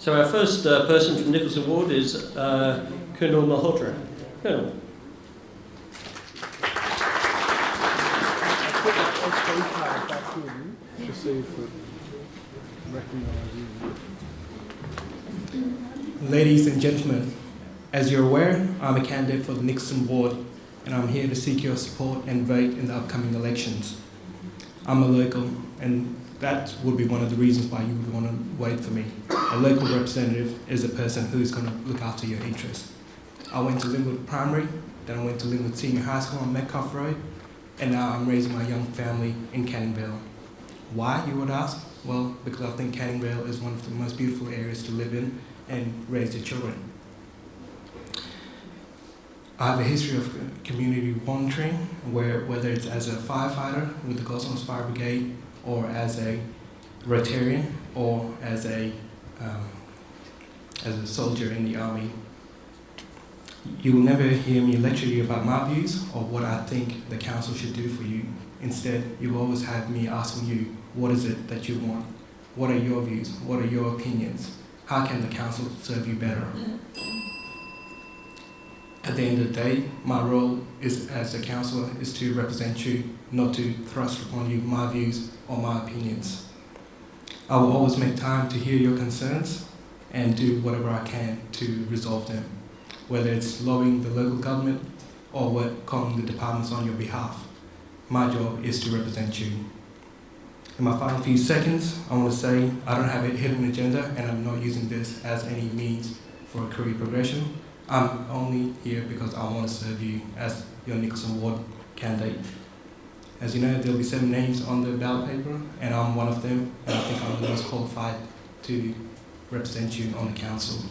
So our first person from Nicholson Ward is Colonel Malhotra. Colonel. Ladies and gentlemen, as you're aware, I'm a candidate for the Nicholson Ward, and I'm here to seek your support and vote in the upcoming elections. I'm a local, and that would be one of the reasons why you would want to vote for me. A local representative is a person who's going to look after your interests. I went to Linwood Primary, then I went to Linwood Senior High School on Metcalfe Road, and now I'm raising my young family in Canning Vale. Why, you would ask? Well, because I think Canning Vale is one of the most beautiful areas to live in and raise your children. I have a history of community volunteering, whether it's as a firefighter with the Gosnells Fire Brigade, or as a Rotarian, or as a soldier in the army. You will never hear me lecture you about my views or what I think the council should do for you. Instead, you'll always have me asking you, what is it that you want? What are your views? What are your opinions? How can the council serve you better? At the end of the day, my role is, as a councillor, is to represent you, not to thrust upon you my views or my opinions. I will always make time to hear your concerns and do whatever I can to resolve them, whether it's lobbying the local government or calling the departments on your behalf. My job is to represent you. In my final few seconds, I want to say I don't have a hidden agenda, and I'm not using this as any means for a career progression. I'm only here because I want to serve you as your Nicholson Ward candidate. As you know, there'll be 7 names on the ballot paper, and I'm one of them, and I think I'm the most qualified to represent you on the council.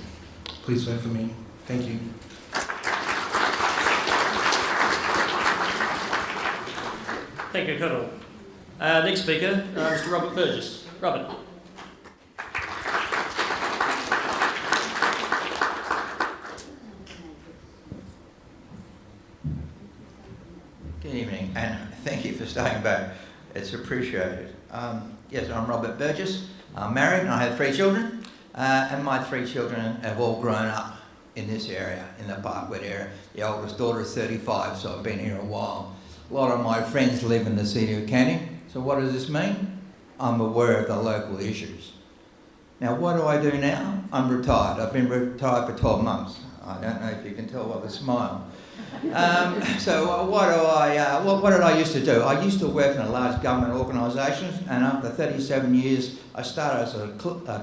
Please vote for me. Thank you. Thank you, Colonel. Next speaker, Mr. Robert Burgess. Robert. Good evening, and thank you for staying back. It's appreciated. Yes, I'm Robert Burgess. I'm married and I have 3 children, and my 3 children have all grown up in this area, in the Parkwood area. The oldest daughter is 35, so I've been here a while. A lot of my friends live in the city of Canning. So what does this mean? I'm aware of the local issues. Now, what do I do now? I'm retired. I've been retired for 12 months. I don't know if you can tell by the smile. So what did I used to do? I used to work in a large government organisation, and after 37 years, I started as a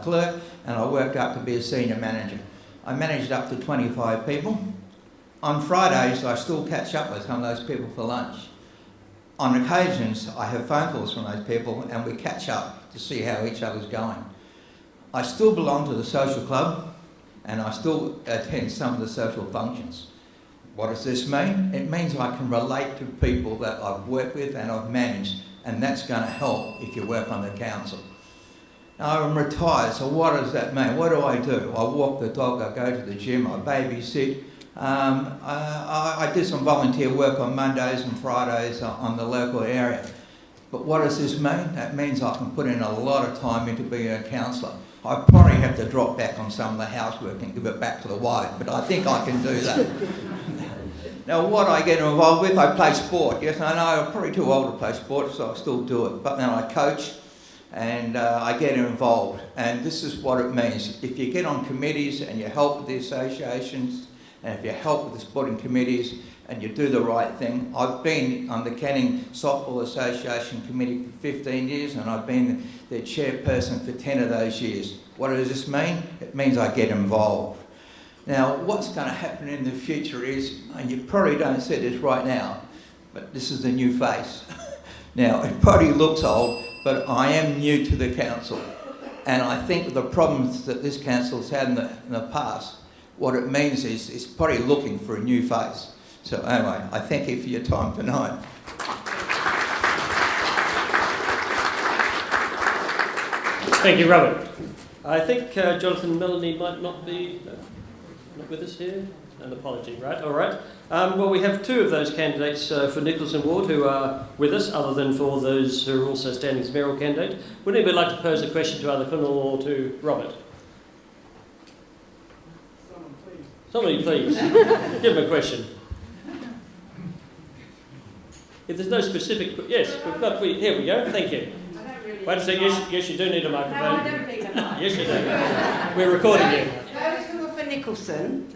clerk, and I worked up to be a senior manager. I managed up to 25 people. On Fridays, I still catch up with some of those people for lunch. On occasions, I have phone calls from those people, and we catch up to see how each other's going. I still belong to the social club, and I still attend some of the social functions. What does this mean? It means I can relate to people that I've worked with and I've managed, and that's going to help if you work on the council. Now, I'm retired, so what does that mean? What do? I walk the dog, I go to the gym, I babysit. I do some volunteer work on Mondays and Fridays on the local area. But what does this mean? That means I can put in a lot of time into being a councillor. I probably have to drop back on some of the housework and give it back to the wife, but I think I can do that. Now, what I get involved with, I play sport. Yes, I know I'm probably too old to play sport, so I still do it. But then I coach and I get involved. And this is what it means. If you get on committees and you help with the associations, and if you help with the sporting committees and you do the right thing. I've been on the Canning Softball Association Committee for 15 years, and I've been their chairperson for 10 of those years. What does this mean? It means I get involved. Now, what's going to happen in the future is, and you probably don't see this right now, but this is the new face. Now, it probably looks old, but I am new to the council. And I think the problems that this council's had in the past, what it means is it's probably looking for a new face. So anyway, I thank you for your time tonight. Thank you, Robert. I think Jonathan Melanie might not be not with us here. An apology, right? All right. Well, we have 2 of those candidates for Nicholson Ward who are with us, other than for those who are also standing as mayoral candidate. Would anybody like to pose a question to either Colonel or to Robert? Somebody please, give him a question. If there's no specific, yes, here we go, thank you. Wait a second, yes you do need a microphone. No, I don't need a microphone. Yes you do. We're recording you. Those who are for Nicholson.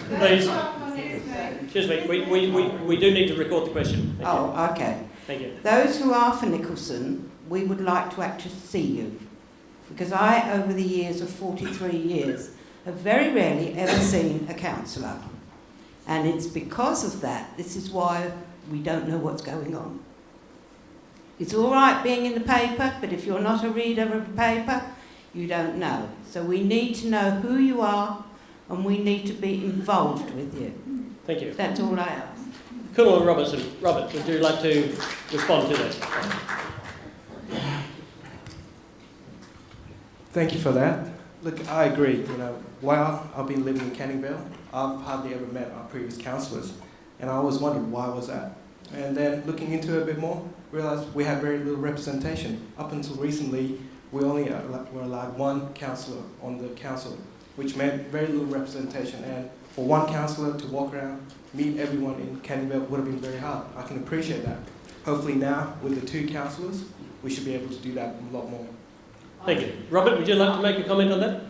Please. Excuse me, we do need to record the question. Thank you. Oh, okay. Thank you. Those who are for Nicholson, we would like to actually see you. Because I, over the years of 43 years, have very rarely ever seen a councillor. And it's because of that, this is why we don't know what's going on. It's all right being in the paper, but if you're not a reader of the paper, you don't know. So we need to know who you are, and we need to be involved with you. Thank you. That's all I ask. Colonel Robertson, Robert, would you like to respond to that? Thank you for that. Look, I agree. While I've been living in Canning Vale, I've hardly ever met our previous councillors, and I always wondered why was that. And then looking into it a bit more, realised we had very little representation. Up until recently, we only were allowed one councillor on the council, which meant very little representation. And for one councillor to walk around, meet everyone in Canning Vale would have been very hard. I can appreciate that. Hopefully now, with the two councillors, we should be able to do that a lot more. Thank you. Robert, would you like to make a comment on that?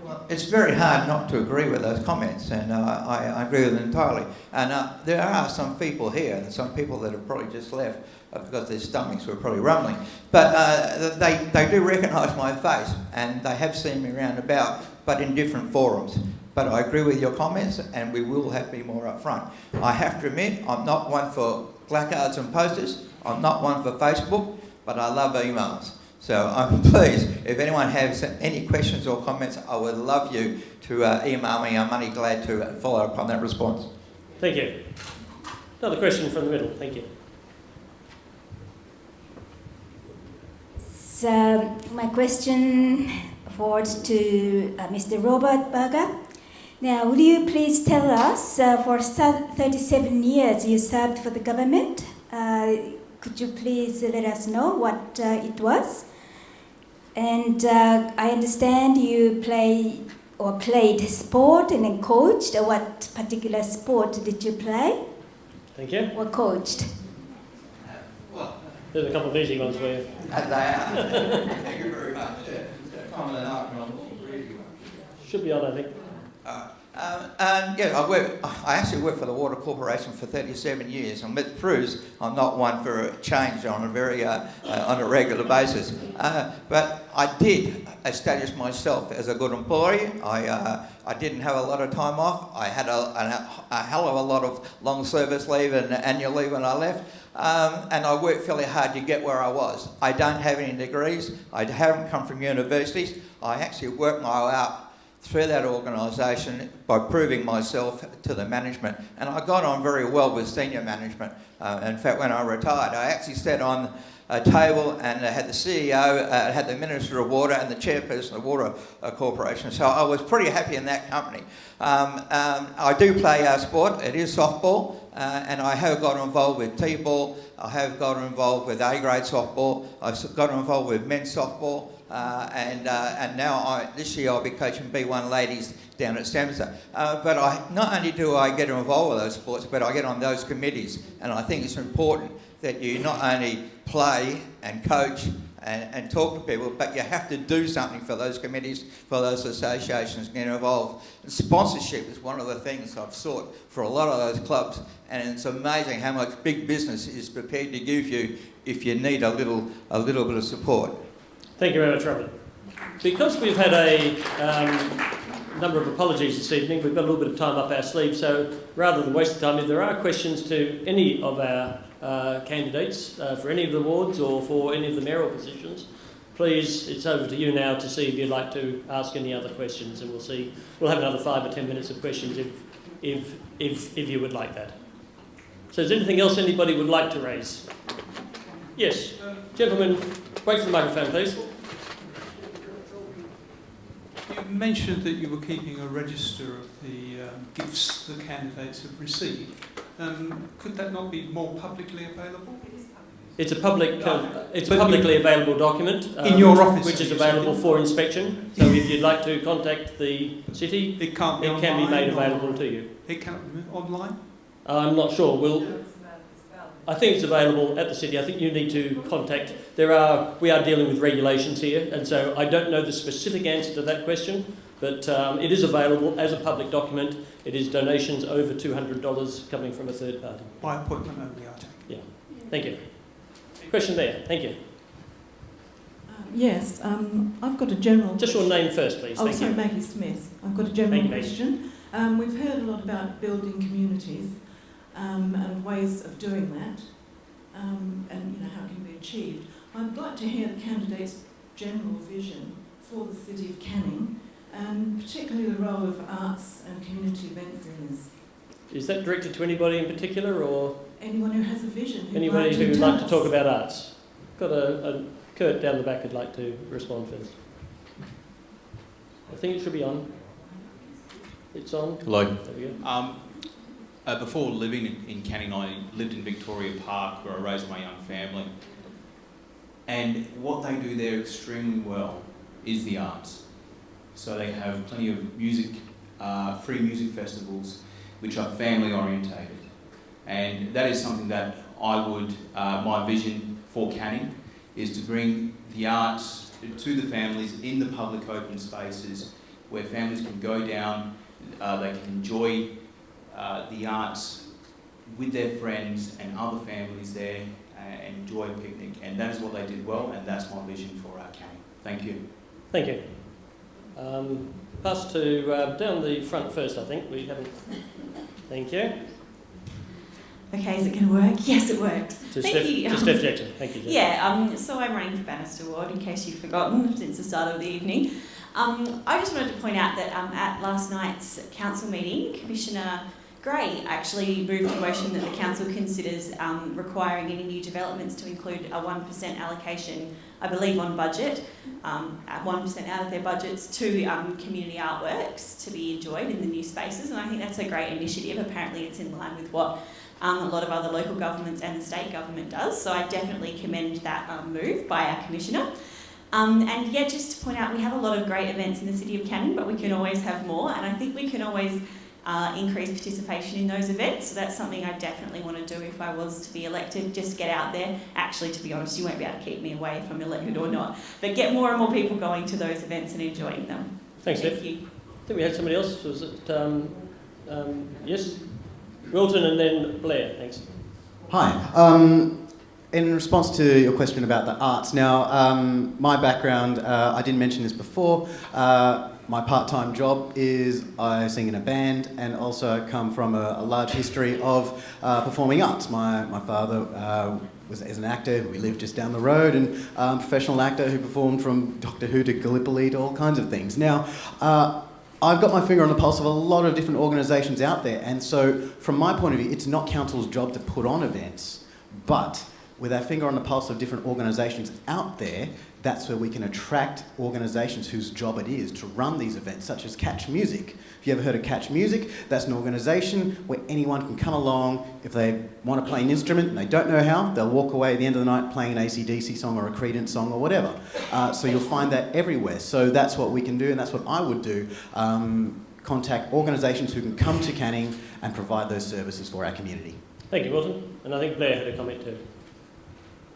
Well, it's very hard not to agree with those comments, and I agree with them entirely. And there are some people here, and some people that have probably just left because their stomachs were probably rumbling. But they do recognise my face, and they have seen me around about, but in different forums. But I agree with your comments, and we will have to be more upfront. I have to admit, I'm not one for placards and posters. I'm not one for Facebook, but I love emails. So I'm pleased, if anyone has any questions or comments, I would love you to email me. I'm only glad to follow up on that response. Thank you. Another question from the middle. Thank you. So my question forwards to Mr. Robert Berger. Now, would you please tell us, for 37 years you served for the government, could you please let us know what it was? And I understand you played sport and then coached. What particular sport did you play? Thank you. Or coached? There's a couple of easy ones for you. Thank you very much. Should be on, I think. I actually worked for the Water Corporation for 37 years, and it proves I'm not one for a change on a regular basis. But I did establish myself as a good employee. I didn't have a lot of time off. I had a hell of a lot of long service leave and annual leave when I left. And I worked fairly hard to get where I was. I don't have any degrees. I haven't come from universities. I actually worked my way up through that organisation by proving myself to the management, and I got on very well with senior management. In fact, when I retired, I actually sat on a table and had the CEO, had the Minister of Water and the chairperson of the Water Corporation, so I was pretty happy in that company. I do play sport. It is softball, and I have got involved with T-ball. I have got involved with A-grade softball. I've got involved with men's softball. And now this year I'll be coaching B1 ladies down at Stamford. But not only do I get involved with those sports, but I get on those committees. And I think it's important that you not only play and coach and talk to people, but you have to do something for those committees, for those associations, get involved. And sponsorship is one of the things I've sought for a lot of those clubs, and it's amazing how much big business is prepared to give you if you need a little bit of support. Thank you very much, Robert. Because we've had a number of apologies this evening, we've got a little bit of time up our sleeve, so rather than waste the time, if there are questions to any of our candidates for any of the wards or for any of the mayoral positions, please, it's over to you now to see if you'd like to ask any other questions, and we'll have another 5 or 10 minutes of questions if you would like that. So is there anything else anybody would like to raise? Yes, gentlemen, wait for the microphone, please. You mentioned that you were keeping a register of the gifts the candidates have received. Could that not be more publicly available? It's a publicly available document in your office, which is available for inspection. So if you'd like to contact the city, it can be made available to you. It can be online? I'm not sure. I think it's available at the city. I think you need to contact. We are dealing with regulations here, and so I don't know the specific answer to that question. But it is available as a public document. It is donations over $200 coming from a third party. By appointment only, I take. Yeah. Thank you. Question there. Thank you. Yes, I've got a general... Just your name first, please. Oh, Thank sorry, you. Maggie Smith. I've got a general Thank you, question. We've heard a lot about building communities and ways of doing that, and you know how it can be achieved. I'd like to hear the candidate's general vision for the City of Canning, and particularly the role of arts and community events in this. Is that directed to anybody in particular, or Anyone who has a vision. anybody who would like to talk about arts? Got a Kurt down the back who'd like to respond first. I think it should be on. It's on. Hello. There we go. Before living in Canning, I lived in Victoria Park, where I raised my young family. And what they do there extremely well is the arts. So they have plenty of music, free music festivals, which are family orientated. And that is something that I would, my vision for Canning is to bring the arts to the families in the public open spaces where families can go down, they can enjoy the arts with their friends and other families there and enjoy a picnic. And that is what they did well, and that's my vision for Canning. Thank you. Thank you. Pass to down the front first, I think. We haven't. Thank you. Okay, is it going to work? Yes, it works. To Thank you. Steph Jackson. Thank you, Jeff. Yeah, so I'm running for Bannister Ward, in case you've forgotten, since the start of the evening. I just wanted to point out that at last night's council meeting, Commissioner Gray actually moved a motion that the council considers requiring any new developments to include a 1% allocation, I believe on budget, at 1% out of their budgets to community artworks to be enjoyed in the new spaces, and I think that's a great initiative. Apparently it's in line with what a lot of other local governments and the state government does, so I definitely commend that move by our Commissioner. And yeah, just to point out, we have a lot of great events in the City of Canning, but we can always have more, and I think we can always increase participation in those events, so that's something I definitely want to do if I was to be elected. Just get out there. Actually, to be honest, you won't be able to keep me away if I'm elected or not, but get more and more people going to those events and enjoying them. Thanks, Steph. Thank you. I think we had somebody else. Was it, yes? Wilton and then Blair. Thanks. Hi. In response to your question about the arts, now, my background, I didn't mention this before, my part-time job is I sing in a band, and also come from a large history of performing arts. My father is an actor who lived just down the road, and professional actor who performed from Doctor Who to Gallipoli to all kinds of things. Now, I've got my finger on the pulse of a lot of different organisations out there, and so from my point of view, it's not council's job to put on events, but with our finger on the pulse of different organisations out there, that's where we can attract organisations whose job it is to run these events, such as Catch Music. If you ever heard of Catch Music, that's an organisation where anyone can come along. If they want to play an instrument and they don't know how, they'll walk away at the end of the night playing an AC/DC song or a Creedence song or whatever. So you'll find that everywhere. So that's what we can do, and that's what I would do. Contact organisations who can come to Canning and provide those services for our community. Thank you, Wilton. And I think Blair had a comment too.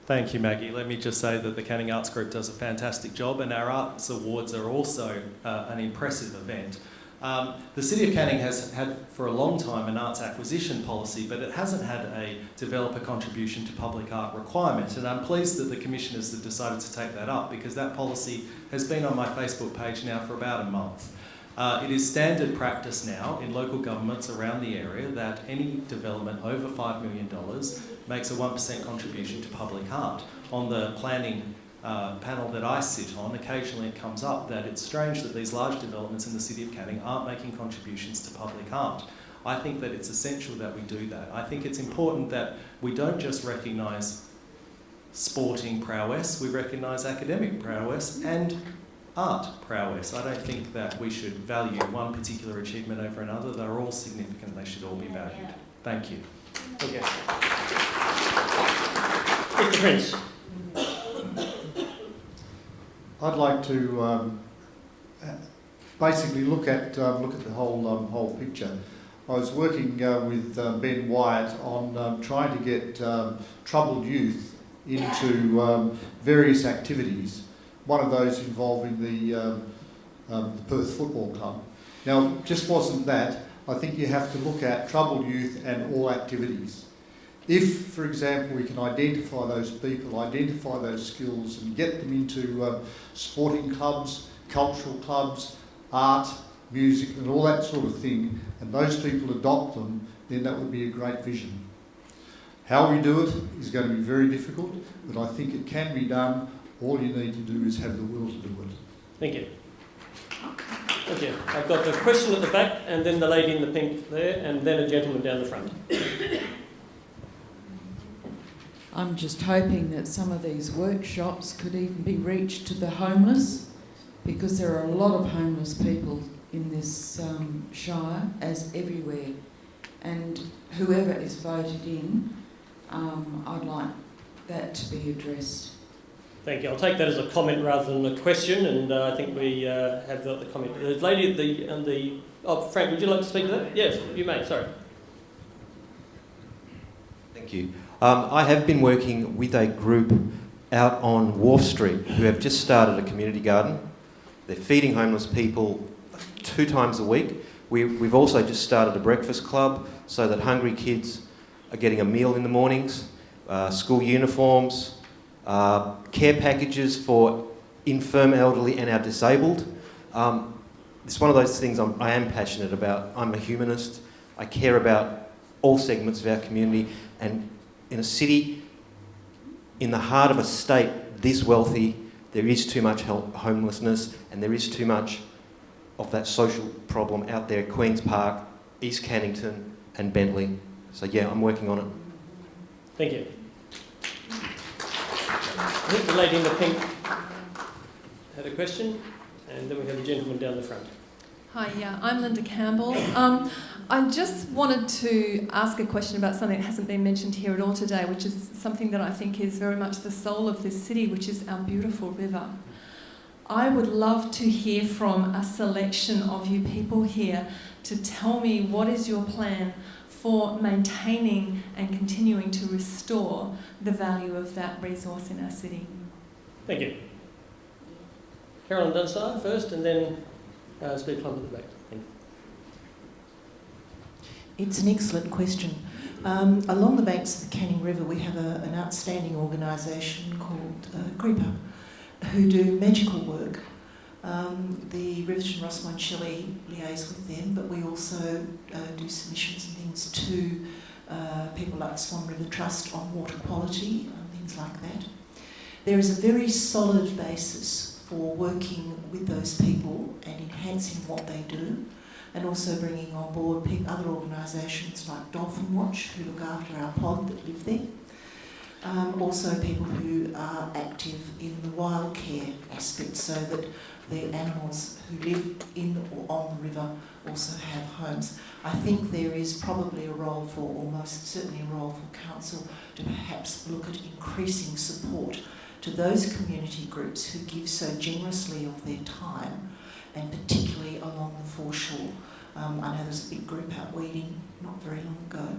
Thank you, Maggie. Let me just say that the Canning Arts Group does a fantastic job, and our Arts Awards are also an impressive event. The City of Canning has had for a long time an arts acquisition policy, but it hasn't had a developer contribution to public art requirement, and I'm pleased that the Commissioners have decided to take that up, because that policy has been on my Facebook page now for about a month. It is standard practice now in local governments around the area that any development over $5 million makes a 1% contribution to public art. On the planning panel that I sit on, occasionally it comes up that it's strange that these large developments in the City of Canning aren't making contributions to public art. I think that it's essential that we do that. I think it's important that we don't just recognise sporting prowess, we recognise academic prowess and art prowess. I don't think that we should value one particular achievement over another. They're all significant, they should all be valued. Thank you. Okay. Mr. Prince. I'd like to basically look at the whole picture. I was working with Ben Wyatt on trying to get troubled youth into various activities. One of those involving the Perth Football Club. Now, it just wasn't that. I think you have to look at troubled youth and all activities. If, for example, we can identify those people, identify those skills and get them into sporting clubs, cultural clubs, art, music and all that sort of thing, and those people adopt them, then that would be a great vision. How we do it is going to be very difficult, but I think it can be done. All you need to do is have the will to do it. Thank you. Thank you. I've got the question at the back, and then the lady in the pink there, and then a gentleman down the front. I'm just hoping that some of these workshops could even be reached to the homeless, because there are a lot of homeless people in this shire, as everywhere. And whoever is voted in, I'd like that to be addressed. Thank you. I'll take that as a comment rather than a question, and I think we have the comment. The lady at the oh, Frank, would you like to speak to that? Yes, you may. Sorry. Thank you. I have been working with a group out on Wharf Street who have just started a community garden. They're feeding homeless people 2 times a week. We've also just started a breakfast club so that hungry kids are getting a meal in the mornings, school uniforms, care packages for infirm, elderly and our disabled. It's one of those things I am passionate about. I'm a humanist. I care about all segments of our community, and in a city, in the heart of a state this wealthy, there is too much homelessness and there is too much of that social problem out there at Queen's Park, East Cannington and Bentley. So yeah, I'm working on it. Thank you. I think the lady in the pink had a question, and then we have a gentleman down the front. Hi, yeah, I'm Linda Campbell. I just wanted to ask a question about something that hasn't been mentioned here at all today, which is something that I think is very much the soul of this city, which is our beautiful river. I would love to hear from a selection of you people here to tell me what is your plan for maintaining and continuing to restore the value of that resource in our city. Thank you. Carolyn Dunsire first, and then Steve Plum at the back. Thank you. It's an excellent question. Along the banks of the Canning River, we have an outstanding organisation called Creeper, who do magical work. The Riverton Ross Mine Shelley liaise with them, but we also do submissions and things to people like Swan River Trust on water quality and things like that. There is a very solid basis for working with those people and enhancing what they do, and also bringing on board other organisations like Dolphin Watch, who look after our pod that live there. Also people who are active in the wild care aspect, so that the animals who live in or on the river also have homes. I think there is probably a role for, or most certainly a role for council, to perhaps look at increasing support to those community groups who give so generously of their time, and particularly along the foreshore. I know there's a big group out weeding not very long ago,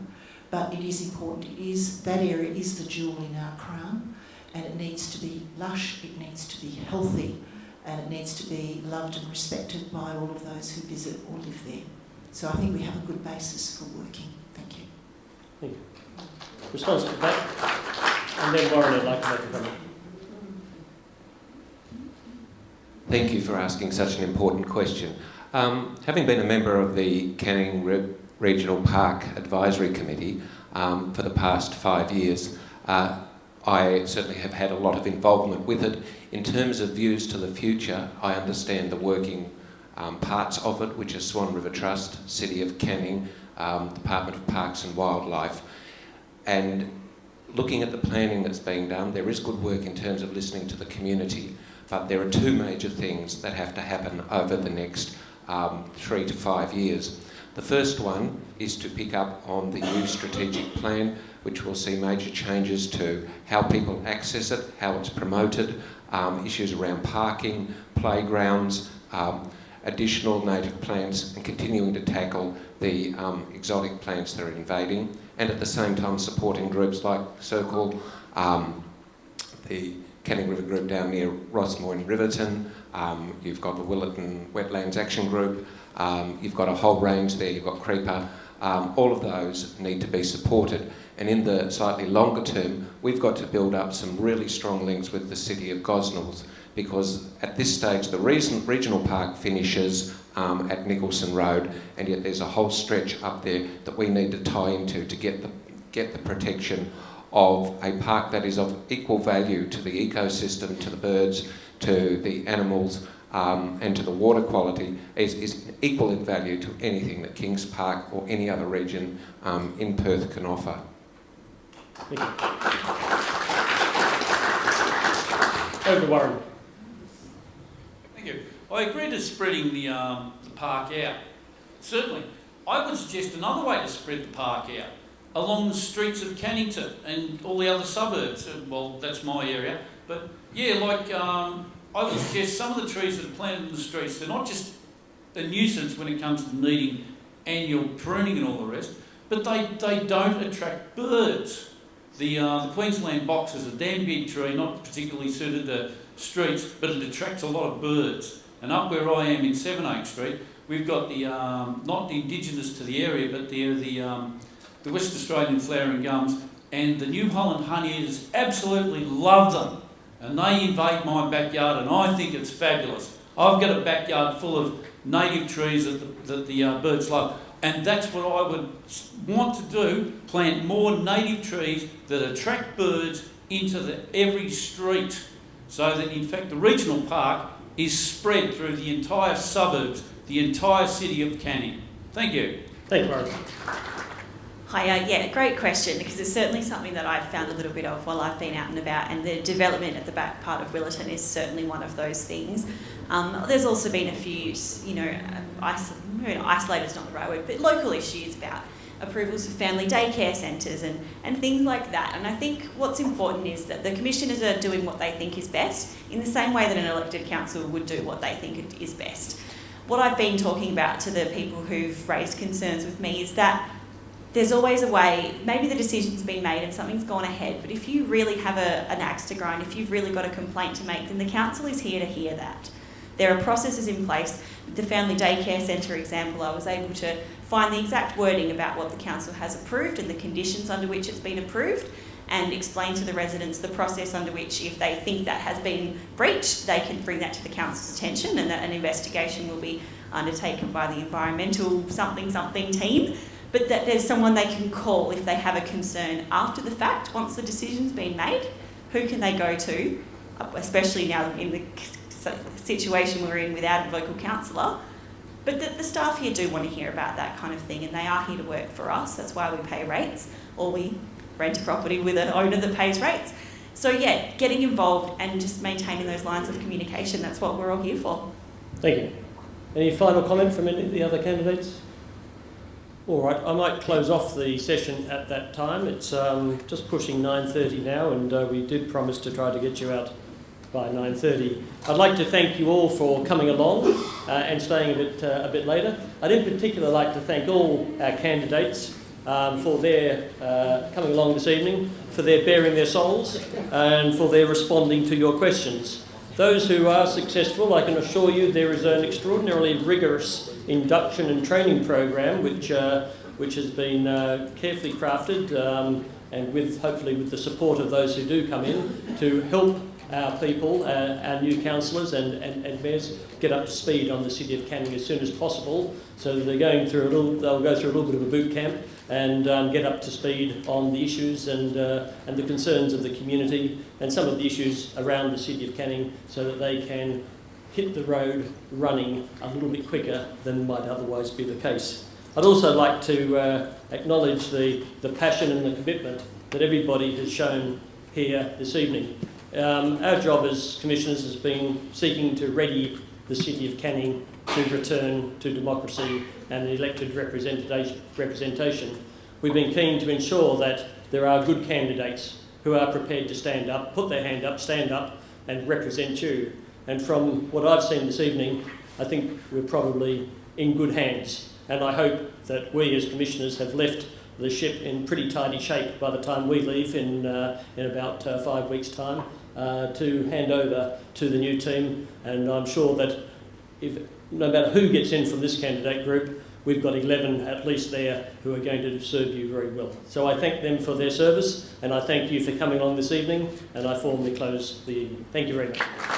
but it is important. That area is the jewel in our crown, and it needs to be lush, it needs to be healthy, and it needs to be loved and respected by all of those who visit or live there. So I think we have a good basis for working. Thank you. Thank you. Response to that, and then Warren would like to make a comment. Thank you for asking such an important question. Having been a member of the Canning Regional Park Advisory Committee for the past 5 years, I certainly have had a lot of involvement with it. In terms of views to the future, I understand the working parts of it, which is Swan River Trust, City of Canning, Department of Parks and Wildlife. And looking at the planning that's being done, there is good work in terms of listening to the community, but there are 2 major things that have to happen over the next 3 to 5 years. The first one is to pick up on the new strategic plan which will see major changes to how people access it, how it's promoted, issues around parking, playgrounds, additional native plants, and continuing to tackle the exotic plants that are invading, and at the same time supporting groups like Circle, the Canning River Group down near Rossmore in Riverton, you've got the Willetton Wetlands Action Group, you've got a whole range there, you've got Creeper. All of those need to be supported. And in the slightly longer term, we've got to build up some really strong links with the city of Gosnells, because at this stage the regional park finishes at Nicholson Road, and yet there's a whole stretch up there that we need to tie into to get the protection of a park that is of equal value to the ecosystem, to the birds, to the animals, and to the water quality, is equal in value to anything that Kings Park or any other region in Perth can offer. Thank you. Over to Warren. Thank you. I agree to spreading the park out. Certainly. I would suggest another way to spread the park out, along the streets of Cannington and all the other suburbs. Well, that's my area. But yeah, like I would suggest some of the trees that are planted in the streets, they're not just a nuisance when it comes to needing annual pruning and all the rest, but they don't attract birds. The Queensland box is a damn big tree, not particularly suited to streets, but it attracts a lot of birds. And up where I am in 7 Oak Street, we've got the, not the indigenous to the area, but the West Australian flowering gums, and the New Holland honeyeaters absolutely love them. And they invade my backyard, and I think it's fabulous. I've got a backyard full of native trees that the birds love. And that's what I would want to do, plant more native trees that attract birds into every street, so that in fact the regional park is spread through the entire suburbs, the entire city of Canning. Thank you. Thank you, Warren. Hi, yeah, great question, because it's certainly something that I've found a little bit of while I've been out and about, and the development at the back part of Willetton is certainly one of those things. There's also been a few, isolated is not the right word, but local issues about approvals for family daycare centres and things like that. And I think what's important is that the commissioners are doing what they think is best, in the same way that an elected council would do what they think is best. What I've been talking about to the people who've raised concerns with me is that there's always a way, maybe the decision's been made and something's gone ahead, but if you really have an axe to grind, if you've really got a complaint to make, then the council is here to hear that. There are processes in place. With the family daycare centre example, I was able to find the exact wording about what the council has approved and the conditions under which it's been approved, and explain to the residents the process under which, if they think that has been breached, they can bring that to the council's attention, and that an investigation will be undertaken by the environmental something team. But that there's someone they can call if they have a concern after the fact, once the decision's been made. Who can they go to, especially now in the situation we're in without a local councillor? But the staff here do want to hear about that kind of thing, and they are here to work for us. That's why we pay rates, or we rent a property with an owner that pays rates. So yeah, getting involved and just maintaining those lines of communication, that's what we're all here for. Thank you. Any final comment from any of the other candidates? All right, I might close off the session at that time. It's just pushing 9:30 now, and we did promise to try to get you out by 9:30. I'd like to thank you all for coming along and staying a bit later. I'd in particular like to thank all our candidates for their coming along this evening, for their baring their souls, and for their responding to your questions. Those who are successful, I can assure you there is an extraordinarily rigorous induction and training program which has been carefully crafted and hopefully with the support of those who do come in to help our people, our new councillors and mayors get up to speed on the City of Canning as soon as possible, so that they'll go through a little bit of a boot camp and get up to speed on the issues and the concerns of the community and some of the issues around the City of Canning, so that they can hit the road running a little bit quicker than might otherwise be the case. I'd also like to acknowledge the passion and the commitment that everybody has shown here this evening. Our job as commissioners has been seeking to ready the City of Canning to return to democracy and elected representation. We've been keen to ensure that there are good candidates who are prepared to stand up, put their hand up, stand up and represent you. And from what I've seen this evening, I think we're probably in good hands. And I hope that we as commissioners have left the ship in pretty tidy shape by the time we leave in about 5 weeks' time to hand over to the new team. And I'm sure that no matter who gets in from this candidate group, we've got 11 at least there who are going to serve you very well. So I thank them for their service, and I thank you for coming along this evening, and I formally close the evening. Thank you very much.